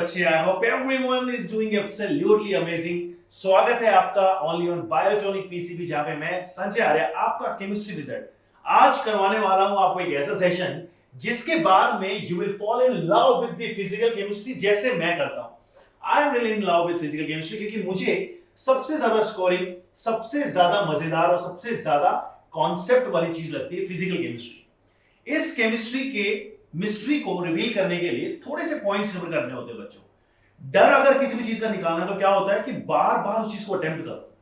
बच्चे, I hope everyone is doing absolutely amazing. स्वागत है आपका ओनली ऑन बायोटॉनिक पीसीबी, जहां पे मैं संजय आर्य आपका केमिस्ट्री विज़र्ड आज करवाने वाला हूं आपको एक ऐसा सेशन जिसके बाद में you will fall in love with the physical chemistry, जैसे मैं करता हूं। I am really in love with physical chemistry क्योंकि मुझे सबसे ज्यादा स्कोरिंग, सबसे ज्यादा मजेदार और सबसे ज्यादा कॉन्सेप्ट वाली चीज लगती है फिजिकल केमिस्ट्री। इस केमिस्ट्री के मिस्ट्री को रिवील करने के लिए थोड़े से पॉइंट्स कवर करने होते हैं बच्चों। डर अगर किसी भी चीज का निकालना है तो क्या होता है कि बार बार उस चीज को अटेम्प्ट करो।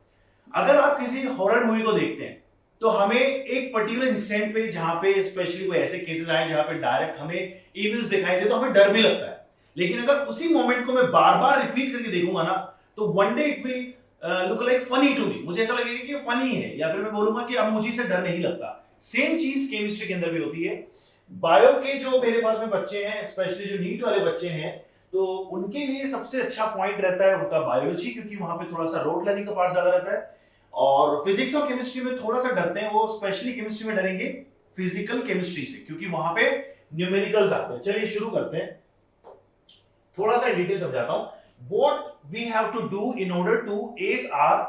अगर आप किसी हॉरर मूवी को देखते हैं तो हमें एक पर्टिकुलर इंस्टेंट पे, जहां पे स्पेशली कोई ऐसे केसेस आए जहां पे डायरेक्ट हमें इविल्स दिखाई दे तो हमें डर भी लगता है, लेकिन अगर उसी मोमेंट को मैं बार बार रिपीट करके देखूंगा ना तो one day it will look like funny to me. मुझे ऐसा लगेगा कि फनी है, या फिर मैं बोलूंगा कि अब मुझे इससे डर नहीं लगता। सेम चीज केमिस्ट्री के अंदर भी होती है। बायो के जो मेरे पास में बच्चे हैं, स्पेशली जो नीट वाले बच्चे हैं, तो उनके लिए सबसे अच्छा पॉइंट रहता है उनका बायोलॉजी, क्योंकि वहां पे थोड़ा सा रोड लर्निंग का पार्ट ज्यादा रहता है। और फिजिक्स और केमिस्ट्री में थोड़ा सा डरते हैं, वो स्पेशली केमिस्ट्री में डरेंगे फिजिकल केमिस्ट्री से, क्योंकि वहां पे न्यूमेरिकल्स आते हैं। चलिए शुरू करते हैं, थोड़ा सा डिटेल समझाता हूं। What we have to do in order to ace our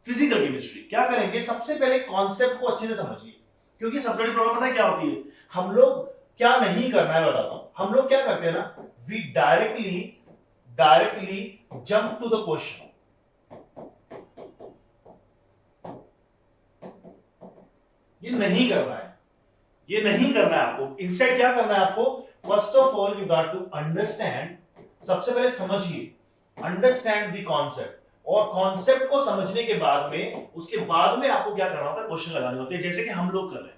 physical chemistry. क्या करेंगे, सबसे पहले कॉन्सेप्ट को अच्छे से समझिए, क्योंकि सबसे बड़ी प्रॉब्लम पता है क्या होती है, हम लोग क्या नहीं करना है बताता हूं। हम लोग क्या करते हैं ना, we directly jump to the question. ये नहीं करना है, ये नहीं करना है आपको। इंस्टेड क्या करना है आपको, first of all you got to understand. सबसे पहले समझिए, अंडरस्टैंड द कॉन्सेप्ट, और कॉन्सेप्ट को समझने के बाद में, उसके बाद में आपको क्या करना होता है, क्वेश्चन लगाने होते हैं, जैसे कि हम लोग कर रहे हैं।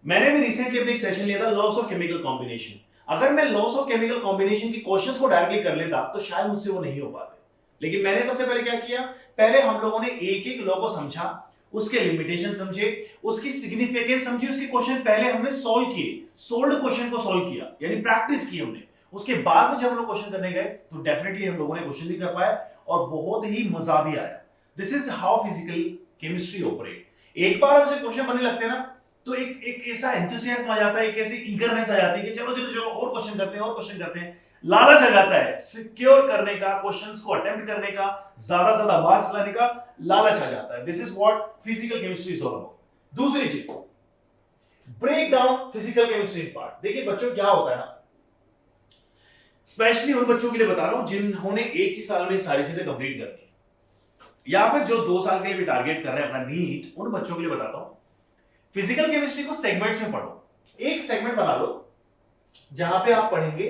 मैंने भी रिसेंटली अपने एक सेशन लिया था लॉस ऑफ केमिकल कॉम्बिनेशन। अगर मैं लॉस ऑफ केमिकल कॉम्बिनेशन की क्वेश्चंस को डायरेक्टली कर लेता तो शायद मुझसे वो नहीं हो पाते, लेकिन मैंने सबसे पहले क्या किया, पहले हम लोगों ने एक एक लॉ को समझा, उसके लिमिटेशन समझे, उसकी सिग्निफिकेंस समझी, उसके क्वेश्चन पहले हमने सॉल्व किए, सोल्ड क्वेश्चन को सॉल्व किया, यानी प्रैक्टिस की हमने। उसके बाद में जब हम लोग क्वेश्चन करने गए तो डेफिनेटली हम लोगों ने क्वेश्चन भी कर पाए और बहुत ही मजा भी आया। This is how physical chemistry operate. एक बार हमसे क्वेश्चन बनने लगते हैं ना तो एक ऐसा एंथुसियाज्म आ जाता है, एक ऐसी ईगरनेस आ जाती है कि चलो चलो चलो और क्वेश्चन करते हैं, और क्वेश्चन करते हैं। लालच आ जाता है सिक्योर करने का, क्वेश्चंस को अटेम्प्ट करने का, ज्यादा मार्क्स लाने का लालच आ जाता है। This is what physical chemistry is all about. दूसरी चीज, break down physical chemistry part. देखिए बच्चों क्या होता है ना, स्पेशली उन बच्चों के लिए बता रहा हूं जिन्होंने एक ही साल में सारी चीजें कंप्लीट करनी है, या फिर जो 2 साल के लिए भी टारगेट कर रहे हैं अपना नीट, उन बच्चों के लिए बताता हूं। फिजिकल केमिस्ट्री को सेगमेंट्स में पढ़ो। एक सेगमेंट बना लो जहां पे आप पढ़ेंगे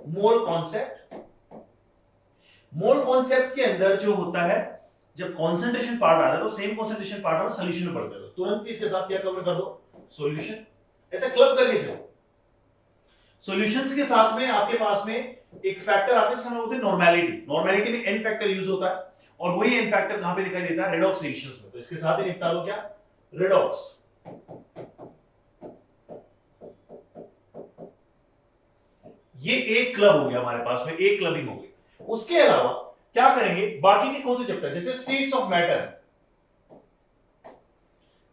मोल कॉन्सेप्ट। मोल कॉन्सेप्ट के अंदर जो होता है, जब कंसंट्रेशन पार्ट आ रहा है तो सेम कंसंट्रेशन पार्ट और सॉल्यूशन में पढ़ दो, तुरंत इसके साथ क्या कवर कर दो, सॉल्यूशन। ऐसा क्लब करके चलो। सॉल्यूशंस के साथ में आपके पास में एक फैक्टर आते हैं, होते हैं नॉर्मेलिटी। नॉर्मेलिटी में एन फैक्टर यूज होता है, और वही एन फैक्टर कहां पे दिखाई देता है, रेडॉक्स रिएक्शंस में। तो इसके साथ ही निपटा लो क्या, रेडॉक्स। ये एक क्लब हो गया हमारे पास में, एक क्लबिंग हो गई। उसके अलावा क्या करेंगे, बाकी के कौन से चैप्टर, जैसे स्टेट्स ऑफ मैटर।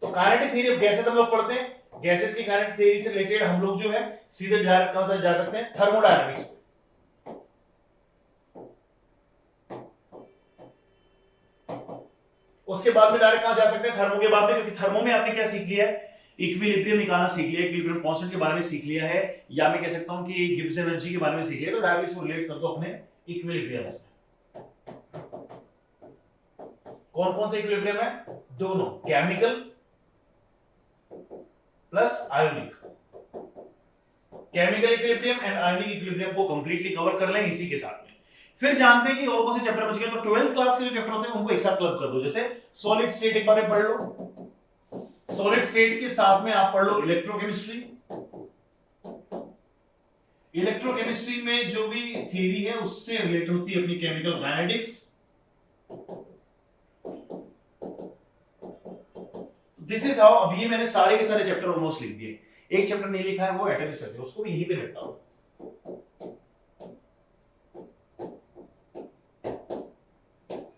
तो काइनेटिक थ्योरी ऑफ गैसेस हम लोग पढ़ते हैं, गैसेस की काइनेटिक थ्योरी से रिलेटेड हम लोग जो है सीधे डायरेक्ट कहां से जा सकते हैं, थर्मोडायनामिक्स पे। उसके बाद में डायरेक्ट कहां जा सकते हैं, थर्मो के बाद में, क्योंकि थर्मो में आपने क्या सीख लिया है, इक्विलिब्रियम निकालना सीख लिया है, इक्विलिब्रियम कांस्टेंट के बारे में सीख लिया है, या मैं कह सकता हूं कि गिब्स एनर्जी के बारे में सीख लिया। तो डायरेक्ट इसको रिलेट कर दो अपने इक्विलिब्रियम से। कौन कौन से इक्विलिब्रियम है, दोनों, chemical plus ionic. Chemical equilibrium and ionic equilibrium को कंप्लीटली कवर कर लें इसी के साथ में। फिर जानते हैं कि और कौन से चैप्टर बच गए, तो 12th क्लास के जो चैप्टर होते हैं उनको एक साथ क्लब कर दो। जैसे सॉलिड स्टेट एक बार पढ़ लो, सॉलिड स्टेट के साथ में आप पढ़ लो इलेक्ट्रोकेमिस्ट्री। इलेक्ट्रोकेमिस्ट्री में जो भी थ्योरी है उससे रिलेटेड होती है अपनी chemical kinetics. This is how. अब ये मैंने सारे के सारे चैप्टर ऑलमोस्ट लिख दिए, एक चैप्टर नहीं लिखा है वो एटॉमिक स्ट्रक्चर, उसको भी यहीं पे निपटाओ।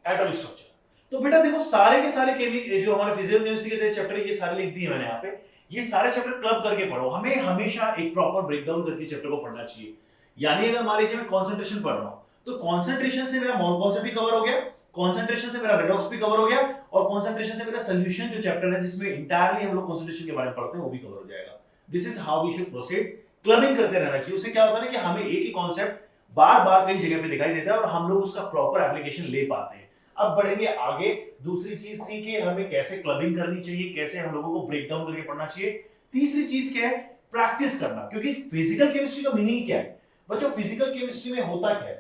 Atomic structure. तो बेटा देखो सारे के सारे जो हमारे फिजिकल केमिस्ट्री के चैप्टर ये सारे लिख दिए मैंने यहाँ पे। ये सारे चैप्टर क्लब करके पढ़ो। हमें हमेशा एक प्रॉपर ब्रेकडाउन करके चैप्टर को पढ़ना चाहिए। यानी अगर मान लीजिए मैं कंसंट्रेशन पढ़ रहा हूं तो कंसंट्रेशन से मेरा मोल कॉन्सेप्ट भी कवर हो गया, कंसंट्रेशन से मेरा रेडॉक्स भी कवर हो गया, और कंसंट्रेशन से मेरा सॉल्यूशन जो चैप्टर है जिसमें इंटायरली हम लोग कंसंट्रेशन के बारे में पढ़ते हैं वो भी कवर हो जाएगा। This is how we should proceed. Clubbing करते रहना चाहिए। उससे क्या होता है ना कि हमें एक ही कॉन्सेप्ट बार बार कई जगह पे दिखाई देता है और हम लोग उसका प्रॉपर एप्लीकेशन ले पाते हैं। अब बढ़ेंगे आगे। दूसरी चीज थी कि हमें कैसे क्लबिंग करनी चाहिए, कैसे हम लोगों को ब्रेक डाउन करके पढ़ना चाहिए। तीसरी चीज क्या है, प्रैक्टिस करना। क्योंकि फिजिकल केमिस्ट्री का मीनिंग क्या है बच्चों, फिजिकल केमिस्ट्री में होता क्या है,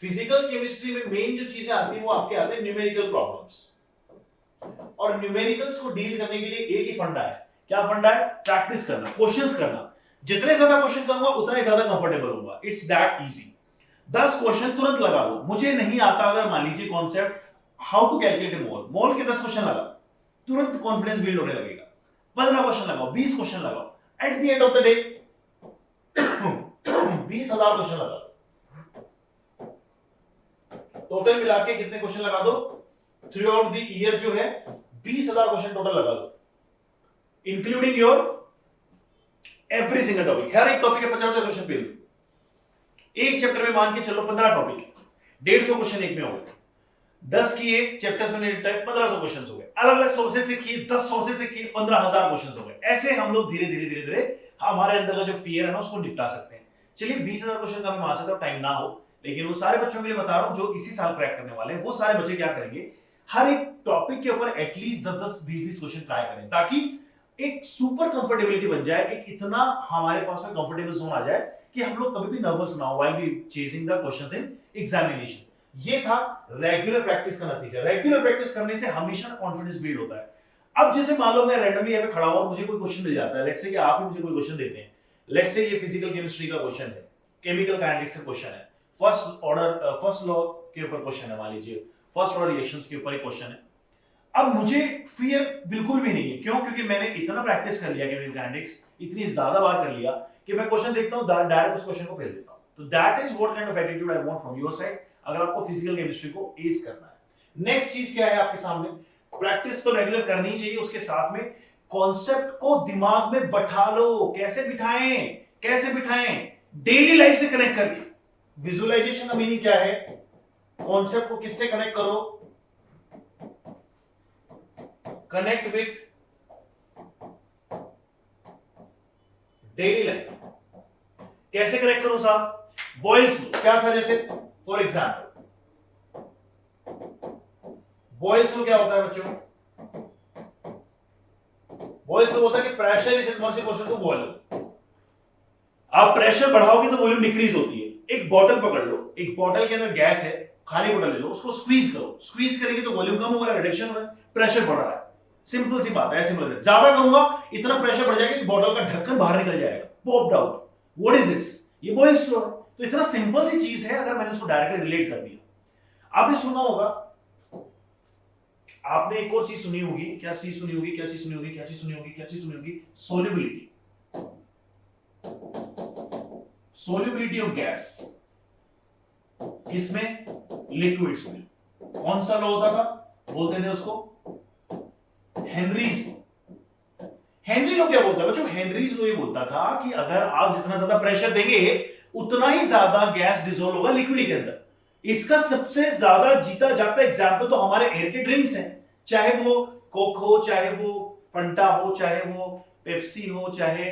फिजिकल केमिस्ट्री में मेन जो चीजें आती है वो आपके आते हैं न्यूमेरिकल प्रॉब्लम्स, और न्यूमेरिकल्स को डील करने के लिए एक ही फंडा है। क्या फंडा है? प्रैक्टिस करना, क्वेश्चंस करना। जितने ज्यादा क्वेश्चन करूंगा उतना ही ज्यादा कंफर्टेबल होऊंगा। It's that easy. 10 क्वेश्चन तुरंत लगा लो। मुझे नहीं आता अगर मान लीजिए कॉन्सेप्ट हाउ टू कैलकुलेट ए मोल, मोल के 10 क्वेश्चन लगा, तुरंत कॉन्फिडेंस बिल्ड होने लगेगा। 15 क्वेश्चन लगाओ, 20 क्वेश्चन लगाओ, at the end of the day 20,000 question लगा। टोटल मिला के कितने क्वेश्चन लगा दो थ्रू आउट द ईयर जो है 20,000 क्वेश्चन टोटल लगा दो, including your every single topic. हर एक टॉपिक के 50 क्वेश्चन पे एक चैप्टर में मान के चलो 15 टॉपिक, 150 क्वेश्चन एक में हो गए। 10 किए चैप्टर्स में 1500 क्वेश्चन हो गए। अलग अलग सोर्सेज से किए, 10 सोर्सेज से किए, 15,000 क्वेश्चन हो गए। ऐसे हम लोग धीरे धीरे धीरे धीरे हमारे अंदर का जो फियर है ना उसको निपटा सकते हैं। चलिए 20,000 क्वेश्चन का मैं मान सकता हूं, टाइम ना हो, लेकिन वो सारे बच्चों के लिए बता रहा हूं जो इसी साल क्रैक करने वाले हैं। वो सारे बच्चे क्या करेंगे, हर एक टॉपिक के ऊपर एटलीस्ट 10-10, 20-20 क्वेश्चन ट्राई करें, ताकि एक सुपर कंफर्टेबिलिटी बन जाए, एक इतना हमारे पास में कंफर्टेबल जोन आ जाए कि हम लोग कभी भी नर्वस ना हो while we chasing the questions in examination. ये था रेगुलर प्रैक्टिस का नतीजा। रेगुलर प्रैक्टिस करने से हमेशा कॉन्फिडेंस बिल्ड होता है। अब जैसे मान लो मैं रैंडमली यहाँ पे खड़ा हूं और मुझे कोई क्वेश्चन मिल जाता है, लेट्स से कि आप ही मुझे कोई क्वेश्चन देते हैं, लेट्स से ये फिजिकल केमिस्ट्री का क्वेश्चन है, केमिकल काइनेटिक्स का क्वेश्चन है, फर्स्ट लॉ के ऊपर क्वेश्चन है, मान लीजिए फर्स्ट ऑर्डर रिएक्शंस के ऊपर एक क्वेश्चन है। अब मुझे फियर बिल्कुल भी नहीं है। क्यों? क्योंकि मैंने इतना प्रैक्टिस कर लिया केमिकल काइनेटिक्स, इतनी ज्यादा बार कर लिया कि मैं क्वेश्चन देखता हूं डायरेक्ट उस क्वेश्चन को फेल देता हूं। तो that is what kind of attitude I want from your side अगर आपको फिजिकल केमिस्ट्री को एस करना है। नेक्स्ट चीज क्या है आपके सामने, प्रैक्टिस तो रेगुलर करनी चाहिए, उसके साथ में कॉन्सेप्ट को दिमाग में बैठा लो। कैसे बिठाएं? कैसे बिठाएं? डेली लाइफ से कनेक्ट करके। विजुअलाइजेशन का मीनिंग क्या है, कॉन्सेप्ट को किससे कनेक्ट करो, कनेक्ट विथ डेली लाइफ। कैसे कनेक्ट करो साहब? बॉयल्स लॉ क्या था, जैसे फॉर एग्जाम्पल बॉयल्स लॉ क्या होता है बच्चों? बॉयल्स लॉ होता है कि pressure is equal to volume. आप प्रेशर बढ़ाओगे तो वॉल्यूम डिक्रीज होती है। एक बॉटल पकड़ लो, एक बॉटल के अंदर गैस है, खाली बॉटल ले लो, उसको स्क्वीज करो, स्क्वीज करेंगे तो वॉल्यूम कम हो रहा है, रिडक्शन हो रहा है, प्रेशर बढ़ रहा है। सिंपल सी बात है, ऐसे मतलब ज्यादा करूंगा इतना प्रेशर बढ़ जाएगा कि बॉटल का ढक्कन बाहर निकल जाएगा, popped out. What is this? ये बॉयल्स लॉ है। तो इतना सिंपल सी चीज है, अगर मैंने उसको डायरेक्टली रिलेट कर दिया। आपने सुना होगा, आपने एक और चीज सुनी होगी, क्या चीज सुनी होगी, क्या चीज सुनी होगी, क्या चीज सुनी होगी, क्या चीज सुनी होगी? सोल्युबिलिटी। सोल्युबिलिटी ऑफ गैस किसमें? लिक्विड्स में। कौन सा लॉ होता था? बोलते थे उसको हेनरीज लॉ। हेनरी लॉ क्या बोलता है बच्चों? हेनरीज लॉ ये बोलता था कि अगर आप जितना ज्यादा प्रेशर देंगे उतना ही ज्यादा गैस डिसॉल्व होगा लिक्विड के अंदर। इसका सबसे ज्यादा जीता जागता एग्जांपल तो हमारे एयर के ड्रिंक्स हैं, चाहे वो कोक हो, चाहे वो फंटा हो, चाहे वो पेप्सी हो, चाहे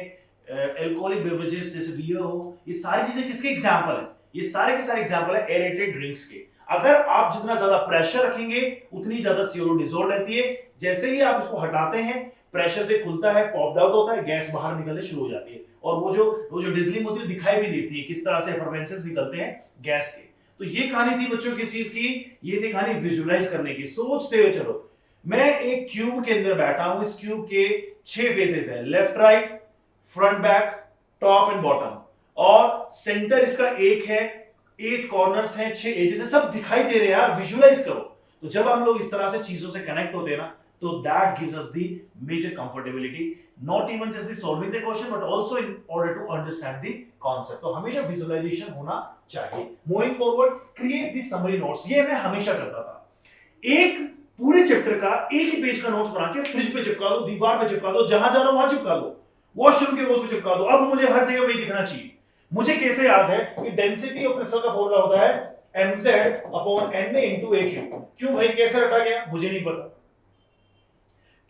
अल्कोहलिक बेवरेजेस जैसे बियर हो। ये सारी चीजें किसके एग्जांपल है? ये सारे के सारे एग्जांपल है एरेटेड ड्रिंक्स के। अगर आप जितना ज्यादा प्रेशर रखेंगे उतनी ज्यादा CO2 डिसॉल्व रहती है। जैसे ही आप इसको हटाते हैं प्रेशर से खुलता है, पॉप्ड आउट होता है, गैस बाहर निकलने शुरू हो जाती है। और वो जो डिजलिंग होती है दिखाई भी देती है, किस तरह से एफरवेंसेस निकलते हैं गैस के। तो ये कहानी थी बच्चों किस चीज की? ये थी कहानी विजुअलाइज करने की। सोचते हुए चलो, मैं एक क्यूब के अंदर बैठा हूं, इस क्यूब के 6 फेसेस हैं, left right front back top and bottom, और सेंटर इसका एक है, 8 कॉर्नर्स हैं, 6 एजेस हैं, सब दिखाई दे रहे हैं यार। विजुअलाइज करो। तो जब हम लोग इस तरह से चीजों से कनेक्ट होते हैं ना, तो that gives us the major comfortability, not even just the solving the question but also in order to understand the concept. तो हमेशा विजुअलाइजेशन होना चाहिए। Moving forward, create the summary notes. ये मैं हमेशा करता था। एक पूरे चैप्टर का एक ही पेज का नोट्स बना के फ्रिज पे चिपका दो, दीवार पे चिपका दो, जहां जाना वहां चिपका दो। वॉशरूम के वॉल पे चिपका दो, अब मुझे हर जगह वही दिखना चाहिए। मुझे कैसे याद है कि डेंसिटी ऑफ क्रिस्टल का फॉर्मूला होता है mz upon na into aq। क्यों भाई कैसे रटा गया मुझे नहीं पता,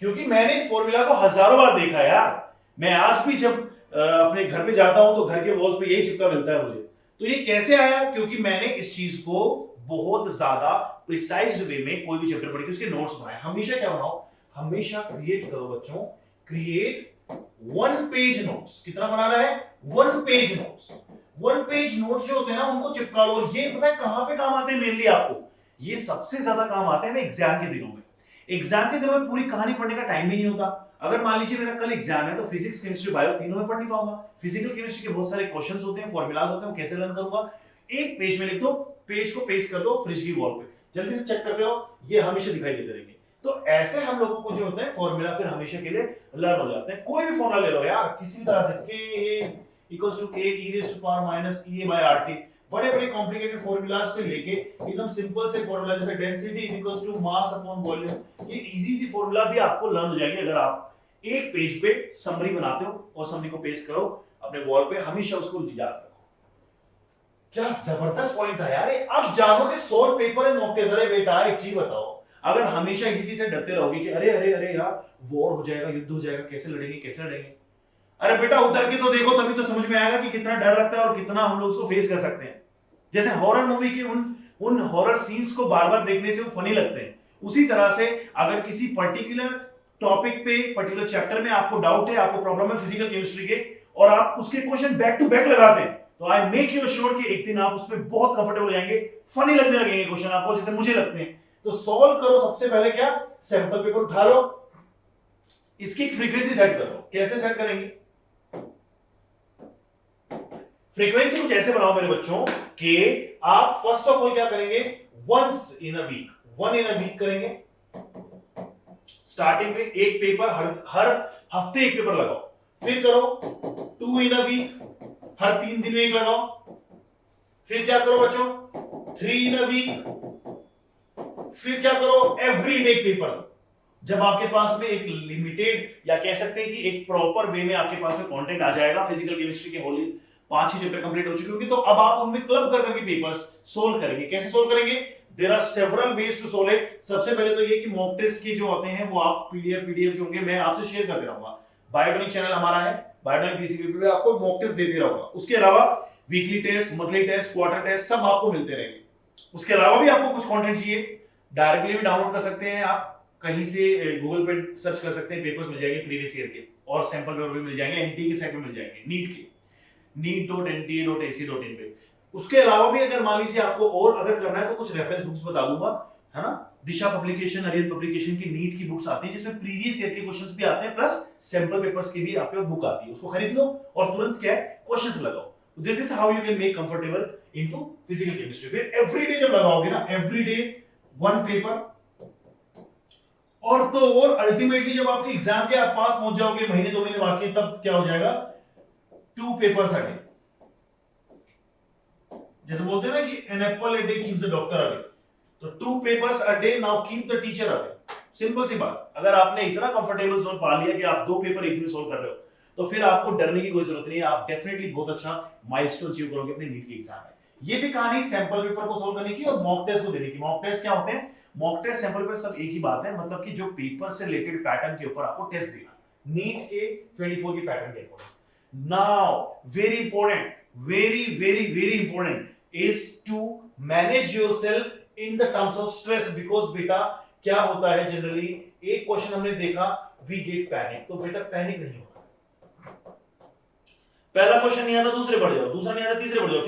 क्योंकि मैंने इस फॉर्मूला को हजारों बार देखा यार। मैं आज भी जब अपने घर पे जाता हूं तो घर के वॉल्स पे यही चिपका मिलता है मुझे। तो ये कैसे आया, क्योंकि मैंने इस चीज को बहुत ज्यादा प्रिसाइज्ड वे में कोई भी चैप्टर पढ़ के उसके नोट्स बनाए। हमेशा क्या बनाओ, हमेशा क्रिएट करो बच्चों, क्रिएट वन पेज नोट्स। कितना बनाना है, one page notes. One page notes जो होते हैं ना उनको चिपका लो। ये पता है कहां पे काम आते हैं मेनली आपको, ये सबसे ज्यादा काम आते हैं एग्जाम के दिनों में। एग्जाम के दिनों में पूरी कहानी पढ़ने का टाइम भी नहीं होता। अगर मान लीजिए मेरा कल एग्जाम है तो फिजिक्स केमिस्ट्री बायो तीनों में पढ़ नहीं पाऊंगा। फिजिकल केमिस्ट्री के बहुत सारे क्वेश्चंस होते हैं, फॉर्मूलाज होते हैं, कैसे लर्न करूंगा। एक पेज में लिख दो, पेज को पेस्ट कर दो फ्रिज की वॉल पे, जल्दी से चेक कर रहे हो, ये हमेशा दिखाई देते रहेंगे। तो ऐसे हम लोगों को जो होता है फॉर्मूला फिर हमेशा के लिए लर्न हो जाते हैं। कोई भी फॉर्मूला ले लो यार किसी भी तरह से, k equals to k e raise to power minus e by rt, बड़े बड़े कॉम्प्लिकेटेड फॉर्मूलाज से लेके एकदम सिंपल से फॉर्मूला जैसे density is equals to mass upon volume, ये इजी सी फॉर्मूला भी आपको लर्न हो जाएंगे अगर आप एक पेज पे समरी बनाते हो और समरी को पेस्ट करो अपने वॉल पे, हमेशा उसको याद रखो। क्या जबरदस्त पॉइंट था यार। अब जानो कि सोल्व पेपर है मॉक टेस्ट। अरे बेटा एक चीज बताओ, अगर हमेशा इसी चीज से डरते रहोगे कि अरे अरे अरे यार वॉर हो जाएगा, युद्ध हो जाएगा, कैसे लड़ेंगे कैसे लड़ेंगे, अरे बेटा उतर के तो देखो, तभी तो समझ में आएगा कि कितना डर लगता है और कितना हम लोग उसको फेस कर सकते हैं। जैसे हॉरर मूवी के उन हॉरर सीन्स को बार बार देखने से वो फनी लगते हैं, उसी तरह से अगर किसी पर्टिकुलर टॉपिक पे पर्टिकुलर चैप्टर में आपको डाउट है, आपको प्रॉब्लम है फिजिकल केमिस्ट्री के, और आप उसके क्वेश्चन बैक टू बैक लगाते हैं, तो आई मेक यू श्योर कि एक दिन आप उसमें बहुत कंफर्टेबल हो जाएंगे, फनी लगने लगेंगे क्वेश्चन आपको जैसे मुझे लगते हैं। तो सॉल्व करो, सबसे पहले क्या, सैंपल पेपर उठा लो, इसकी फ्रीक्वेंसी सेट करो। कैसे सेट करेंगे, फ्रीक्वेंसी कुछ ऐसे बनाओ मेरे बच्चों कि आप फर्स्ट ऑफ ऑल क्या करेंगे, once in a week, one in a week करेंगे। स्टार्टिंग में एक पेपर हर हफ्ते एक पेपर लगाओ, फिर करो टू इन अ वीक, हर 3 दिन में एक लगाओ, फिर क्या करो बच्चों 3 इन अ वीक, फिर क्या करो एवरी डे पेपर। जब आपके पास में एक लिमिटेड या कह सकते हैं कि एक प्रॉपर वे में आपके पास में कंटेंट आ जाएगा, फिजिकल केमिस्ट्री के होली 5 ही चैप्टर कंप्लीट हो चुके होंगे, तो अब आप उनमें क्लब करके पेपर्स सोल्व करेंगे। कैसे सोल्व करेंगे, there are several ways to solve it. सबसे पहले तो ये कि मॉक टेस्ट के जो होते हैं वो आप पीडीएफ जो होंगे मैं आपसे शेयर करते रहूंगा। बायोटॉनिक चैनल हमारा है, बायोटॉनिक पीसीबी पे आपको मॉक टेस्ट देते रहूंगा। उसके अलावा weekly test, monthly test, quarter test सब आपको मिलते रहेंगे। उसके अलावा भी आपको कुछ कंटेंट चाहिए, डायरेक्टली भी डाउनलोड कर सकते हैं आप, कहीं से गूगल पे सर्च कर सकते हैं, पेपर्स मिल जाएंगे प्रीवियस ईयर के, और सैंपल पेपर भी मिल जाएंगे, एनटी के साइट पे मिल जाएंगे, नीट के neet.nta.ac.in पे। उसके अलावा भी अगर मान लीजिए आपको और अगर करना है तो कुछ रेफरेंस बुक्स बता दूंगा, है ना। दिशा पब्लिकेशन, अरिहंत पब्लिकेशन की नीट की बुक्स आती हैं जिसमें प्रीवियस ईयर के क्वेश्चंस भी आते हैं, प्लस सैंपल पेपर्स की भी आपके बुक आती है, उसको खरीद लो और तुरंत क्या है क्वेश्चंस लगाओ। This is how you can make comfortable into physical chemistry. फिर एवरीडे जब लगाओगे ना, एवरीडे वन पेपर, और तो और अल्टीमेटली जब आपके एग्जाम के आप पास पहुंच जाओगे, महीने 2 महीने बाकी, तब क्या हो जाएगा 2 पेपर्स अ डे। जैसे बोलते हैं ना कि an apple a day keeps the doctor away, तो 2 papers a day now keep the teacher away. Simple सी बात, अगर आपने इतना कंफर्टेबल जोन पा लिया कि आप 2 पेपर एक दिन सोल्व कर रहे हो, तो फिर आपको डरने की कोई जरूरत नहीं है, आप डेफिनेटली बहुत अच्छा माइलस्टोन अचीव करोगे अपने नीट के एग्जाम में। ये थी कहानी सैंपल पेपर को सोल्व करने की और मॉक टेस्ट को देने की। मॉक टेस्ट क्या होते हैं, मॉक टेस्ट सैंपल पेपर सब एक ही बात है, मतलब कि जो पेपर से रिलेटेड पैटर्न के ऊपर आपको टेस्ट देना, नीट के 24 के पैटर्न के ऊपर। Now, very important, very important is to manage yourself in the terms of stress, because बेटा क्या होता है जनरली, एक क्वेश्चन हमने देखा we get panic, तो बेटा पैनिक नहीं होगा। पहला क्वेश्चन नहीं आता दूसरे बढ़ जाओ, दूसरा नहीं आता तीसरे बढ़ जाओ,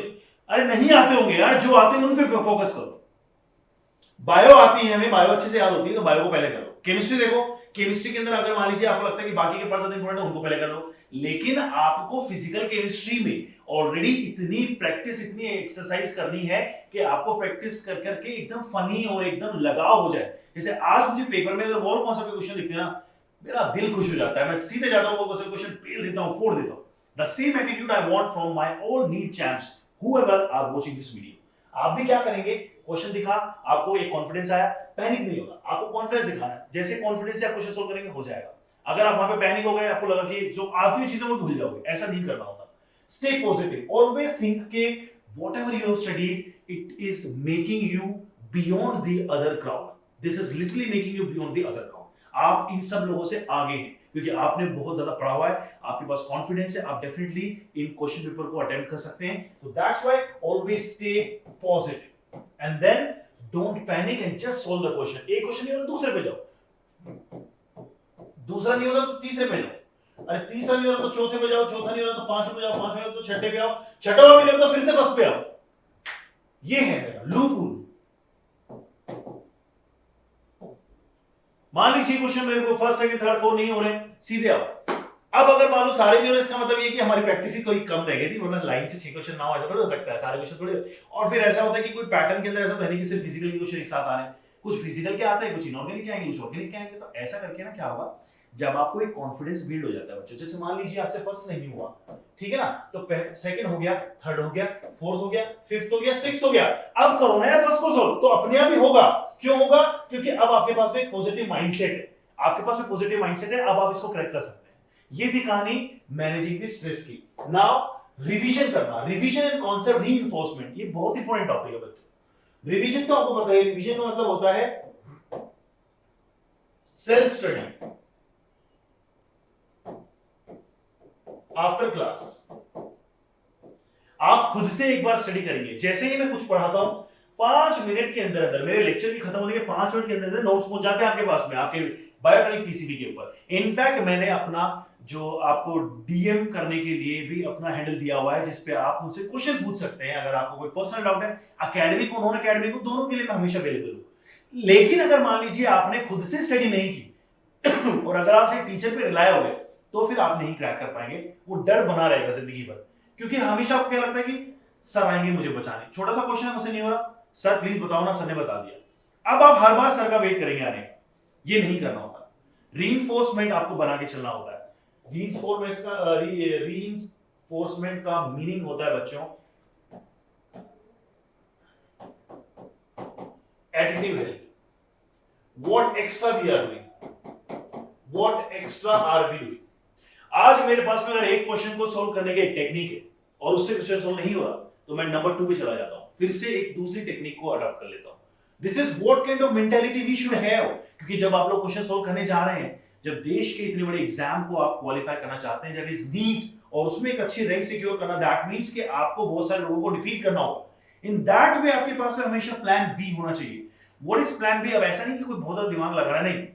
अरे नहीं आते होंगे यार, जो आते हैं उन पे फोकस करो। बायो आती है हमें, बायो अच्छे से याद होती है तो बायो को पहले करो। केमिस्ट्री देखो, केमिस्ट्री के अंदर अगर मान लीजिए आपको लगता है कि बाकी के पार्ट ज्यादा इंपॉर्टेंट है, उनको पहले कर लो, लेकिन आपको फिजिकल केमिस्ट्री में ऑलरेडी इतनी प्रैक्टिस, इतनी एक्सरसाइज करनी है कि आपको प्रैक्टिस कर करके एकदम फनी और एकदम लगाव हो जाए। जैसे आज मुझे पेपर में अगर और कौन सा क्वेश्चन दिखते हैं ना, मेरा दिल खुश हो जाता है, मैं सीधे जाता हूं वो क्वेश्चन पेल देता हूं, फोड़ देता हूं। The same attitude I want from my all NEET champs whoever are watching this video. आप भी क्या करेंगे, क्वेश्चन दिखा, आपको एक कॉन्फिडेंस आया, पैनिक नहीं होगा, आपको कॉन्फिडेंस दिखाना है, जैसे कॉन्फिडेंस से आप क्वेश्चन सोल्व करेंगे हो जाएगा। अगर आप वहां पे पैनिक हो गए, आपको लगा कि जो आती हुई चीजें वो भूल जाओगे, ऐसा नहीं करना होता। स्टे पॉजिटिव, ऑलवेज थिंक के whatever you have studied, it is making you beyond the other crowd. This is literally making you beyond the other crowd. आप इन सब लोगों से आगे हैं क्योंकि आपने बहुत ज्यादा पढ़ा हुआ है, आपके पास कॉन्फिडेंस है, आप डेफिनेटली इन क्वेश्चन पेपर को अटेम्प्ट कर सकते हैं। तो that's why always stay positive and then don't panic and just solve the question. एक क्वेश्चन नहीं होता दूसरे पे जाओ, दूसरा नहीं होता तो तीसरे पे जाओ, अरे तीसरा नहीं हो रहा तो चौथे पे जाओ, चौथा नहीं हो रहा तो पांचवें पे जाओ, पांचवें नहीं हो तो छठे पे आओ, छठा भी नहीं हो तो फिर से बस पे आओ। ये है मेरा लूप रूल। मान लीजिए क्वेश्चन मेरे को फर्स्ट सेकंड थर्ड फोर्थ नहीं हो रहे, सीधे आओ। अब अगर मान लो सारे नहीं हो रहे, इसका मतलब ये कि हमारी प्रैक्टिस ही थोड़ी कम रह गई थी, वरना लाइन से 6 क्वेश्चन ना हो ऐसा थोड़ी हो सकता है, सारे क्वेश्चन थोड़ी। और फिर ऐसा होता है कि कोई पैटर्न के अंदर ऐसा तो नहीं कि सिर्फ फिजिकल के क्वेश्चन एक साथ आ रहे हैं, कुछ फिजिकल के आते हैं, कुछ इनऑर्गेनिक के आएंगे, कुछ ऑर्गेनिक के आएंगे। तो ऐसा करके ना क्या होगा, जब आपको एक कॉन्फिडेंस बिल्ड हो जाता है बच्चों, जैसे मान लीजिए आपसे फर्स्ट नहीं हुआ, ठीक है ना, तो सेकंड हो गया, थर्ड हो गया, फोर्थ हो गया, फिफ्थ हो गया, सिक्स्थ हो गया, अब करो ना यार फर्स्ट को सॉल्व, तो अपने आप ही होगा। क्यों होगा? क्योंकि अब आपके पास में एक पॉजिटिव माइंडसेट है, आपके पास में पॉजिटिव माइंडसेट है, अब आप इसको क्रैक कर सकते हैं। ये थी कहानी मैनेजिंग द स्ट्रेस की। नाउ रिवीजन करना, रिवीजन एंड कॉन्सेप्ट रीइंफोर्समेंट, ये बहुत इंपॉर्टेंट टॉपिक है बच्चों। रिवीजन तो आपको पता है, रिवीजन का मतलब होता है सेल्फ स्टडी आफ्टर क्लास। आप खुद से एक बार स्टडी करेंगे, जैसे ही मैं कुछ पढ़ाता हूं 5 मिनट के अंदर अंदर, मेरे लेक्चर की खत्म होने के 5 मिनट के अंदर अंदर नोट्स पहुंच जाते हैं आपके पास में, आपके बायोटॉनिक पीसीबी के ऊपर। इनफैक्ट मैंने अपना जो आपको डीएम करने के लिए भी अपना हैंडल दिया हुआ है, जिसपे आप मुझसे क्वेश्चन पूछ सकते हैं अगर आपको कोई पर्सनल डाउट है। एकेडमिक को नॉन एकेडमिक को दोनों के लिए मैं हमेशा अवेलेबल हूं। लेकिन अगर मान लीजिए आपने खुद से स्टडी नहीं की और अगर आप सिर्फ टीचर पे रिलाय हो गए, तो फिर आप नहीं क्रैक कर पाएंगे, वो डर बना रहेगा जिंदगी भर। क्योंकि हमेशा आपको क्या लगता है कि सर आएंगे मुझे बचाने, छोटा सा क्वेश्चन है मुझसे नहीं हो रहा, सर प्लीज बताओ ना, सर ने बता दिया। अब आप हर बार सर का वेट करेंगे आने, ये नहीं करना होता। रीइंफोर्समेंट आपको बना के चलना होता है। रीइंफोर्समेंट का मीनिंग होता है बच्चों additive help. What extra we are doing, what extra are we doing. आज मेरे पास में अगर एक क्वेश्चन को सॉल्व करने की एक टेक्निक है और उससे क्वेश्चन सॉल्व नहीं हो रहा, तो मैं नंबर 2 पे चला जाता हूं, फिर से एक दूसरी टेक्निक को अडॉप्ट कर लेता हूं। This is what kind of mentality we should have. क्योंकि जब आप लोग क्वेश्चन सॉल्व करने जा रहे हैं, जब देश के इतने बड़े एग्जाम को आप क्वालिफाई करना चाहते हैं, दैट इज नीट, और उसमें एक अच्छी रैंक सिक्योर करना, दैट मींस कि आपको बहुत सारे लोगों को डिफीट करना होगा। इन दैट वे आपके पास में हमेशा प्लान बी होना चाहिए। What is plan B? अब ऐसा नहीं कि कोई बहुत ज्यादा दिमाग लगा रहा है, नहीं।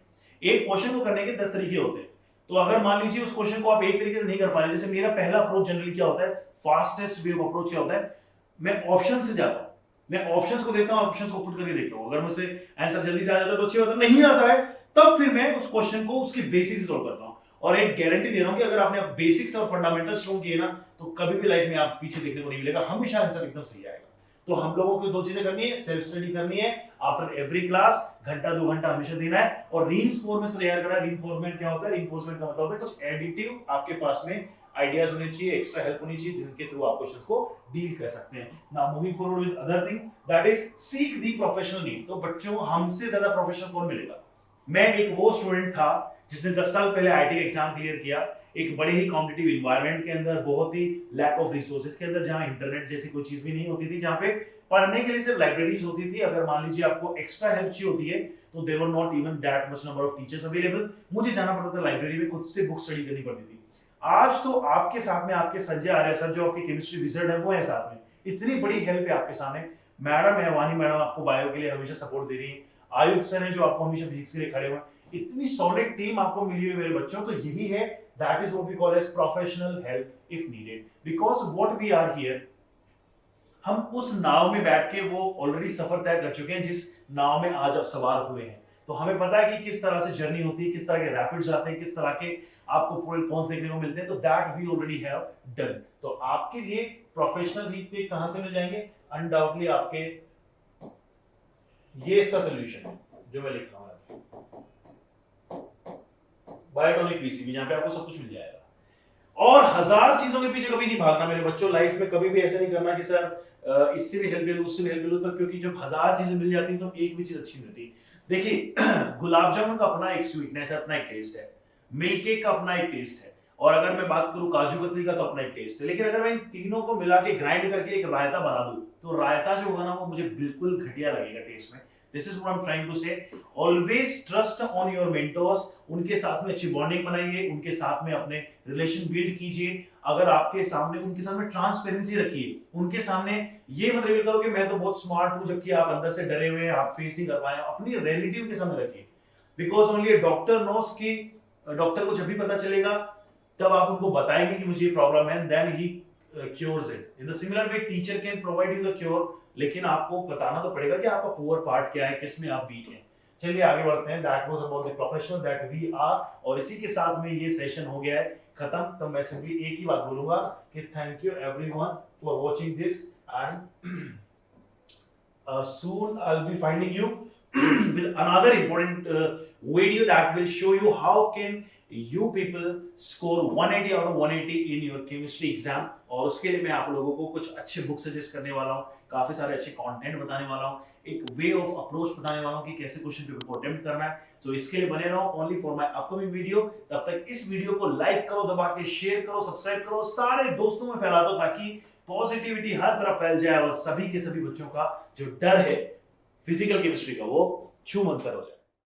एक क्वेश्चन को करने के 10 तरीके होते हैं। तो अगर मान लीजिए उस क्वेश्चन को आप एक तरीके से नहीं कर पा रहे, जैसे मेरा पहला अप्रोच जनरली क्या होता है, फास्टेस्ट वे ऑफ अप्रोच क्या होता है, मैं ऑप्शन से जाता हूं, मैं ऑप्शंस को देखता हूं, ऑप्शंस को पुट करके देखता हूं। अगर मुझसे आंसर जल्दी से आ जाता है तो अच्छी बात है, नहीं आता है तब फिर मैं उस क्वेश्चन को उसके बेसिक्स से सॉल्व करता हूं। और एक गारंटी दे रहा हूं कि अगर आपने बेसिक्स और फंडामेंटल स्ट्रॉन्ग किए ना, तो कभी भी लाइफ में आप पीछे देखने को नहीं मिलेगा, हमेशा आंसर एकदम सही आएगा। तो हम लोगों को 2 चीजें करनी है, सेल्फ स्टडी करनी है आफ्टर एवरी क्लास, घंटा 2 घंटा हमेशा देना है, और रीइंफोर्समेंट तैयार करना है। रीइंफोर्समेंट क्या होता है? रीइंफोर्समेंट का मतलब होता है कुछ एडिटिव आपके पास में आइडियाज होने चाहिए, एक्स्ट्रा हेल्प होनी चाहिए, जिनके थ्रू आप क्वेश्चंस को डील कर सकते हैं। Now moving forward with other thing, that is seek the professional need. तो बच्चों, हमसे ज्यादा प्रोफेशनल कौन मिलेगा? मैं एक वो स्टूडेंट था जिसने 10 साल पहले आईटी एग्जाम क्लियर किया, एक बड़े ही कॉम्पिटिटिव एनवायरनमेंट के अंदर, बहुत ही लैक ऑफ रिसोर्सेज के अंदर, जहां इंटरनेट जैसी कोई चीज भी नहीं होती थी, जहां पे पढ़ने के लिए सिर्फ लाइब्रेरीज होती थी। अगर मान लीजिए आपको एक्स्ट्रा हेल्प चाहिए होती है, तो there were not even that much number of teachers available. मुझे जाना पड़ता था लाइब्रेरी में, खुद से बुक स्टडी करनी पड़ती थी। आज तो आपके साथ में आपके संजय आर्य सर, जो आपके केमिस्ट्री विजर्ड है, वो है साथ में, इतनी बड़ी हेल्प है आपके सामने। मैडम है वानी मैडम, आपको बायो के लिए हमेशा सपोर्ट दे रही है। आयुष सर है जो आपको हमेशा फिजिक्स के लिए खड़े हुए। इतनी सॉलिड टीम आपको मिली हुई मेरे बच्चों। तो यही है, that is what we call as professional help if needed, because what we are here, हम उस नाव में बैठ के वो ऑलरेडी सफर तय कर चुके हैं जिस नाव में आज आप सवार हुए हैं। तो हमें पता है कि किस तरह से जर्नी होती है, किस तरह के रैपिड्स आते हैं, किस तरह के आपको प्रो एंड कॉन्स देखने को मिलते हैं। तो that we already have done. तो आपके लिए प्रोफेशनल वीक पे कहां से मिल जाएंगे? अनडाउटली आपके, ये इसका सॉल्यूशन है जो मैं लिख रहा हूं, बायोटॉनिक पीसीबी, जहां पे आपको सब कुछ मिल जाएगा। और 1000 चीजों के पीछे कभी नहीं भागना मेरे बच्चों। लाइफ में कभी भी ऐसा नहीं करना कि सर इससे भी हेल्प ले लो, उससे भी हेल्प ले लो, तब, क्योंकि जब 1000 चीजें मिल जाती हैं तो एक भी चीज अच्छी मिलती है। देखिए गुलाब जामुन का अपना एक स्वीटनेस है, अपना एक टेस्ट है। मिल्क केक का अपना एक टेस्ट है, और अगर मैं बात करूं काजू कतली का तो अपना एक टेस्ट है। लेकिन अगर मैं इन तीनों को मिला के ग्राइंड करके एक रायता बना दूं तो रायता जो होगा ना वो मुझे बिल्कुल घटिया लगेगा टेस्ट में। This is what I am trying to say. Always trust on your mentors, उनके साथ में अच्छी बॉन्डिंग बनाइए, उनके साथ में अपने रिलेशन बिल्ड कीजिए। अगर आपके सामने उनके सामने ट्रांसपेरेंसी रखिए, उनके सामने ये मत रिवील करो कि मैं तो बहुत स्मार्ट हूं जबकि आप अंदर से डरे हुए हैं, आप फेस नहीं कर पाए। अपनी रियलिटी उनके सामने रखिए, because only a doctor knows कि डॉक्टर को जब भी पता चलेगा तब आप उनको बताएंगे कि मुझे ये प्रॉब्लम है, then he cures it. In the similar way teacher can provide you the cure, लेकिन आपको बताना तो पड़ेगा कि आपका पुअर पार्ट क्या है, किस में आप वीक हैं। चलिए आगे बढ़ते हैं। That was about the professional that we are, और इसी के साथ में ये सेशन हो गया है खत्म। तो मैं सिंपली एक ही बात बोलूंगा कि thank you everyone for watching this, and soon I'll be finding you with another important video that will show you how can you people score 180 out of 180 in your chemistry exam। और उसके लिए मैं आप लोगों को कुछ अच्छे book suggest करने वाला हूँ, काफी सारे अच्छे कंटेंट बताने वाला हूँ, एक वे ऑफ अप्रोच बताने वाला हूँ कि कैसे क्वेश्चन पेपर को अटेम्प्ट करना है। तो इसके लिए बने रहो only for my upcoming video. तब तक इस वीडियो को लाइक करो, दबा के शेयर करो, सब्सक्राइब करो, सारे दोस्तों में फैला दो ताकि पॉजिटिविटी हर तरफ फैल जाए और सभी के सभी बच्चों का जो डर है फिजिकल केमिस्ट्री का वो छूमंतर हो जाए।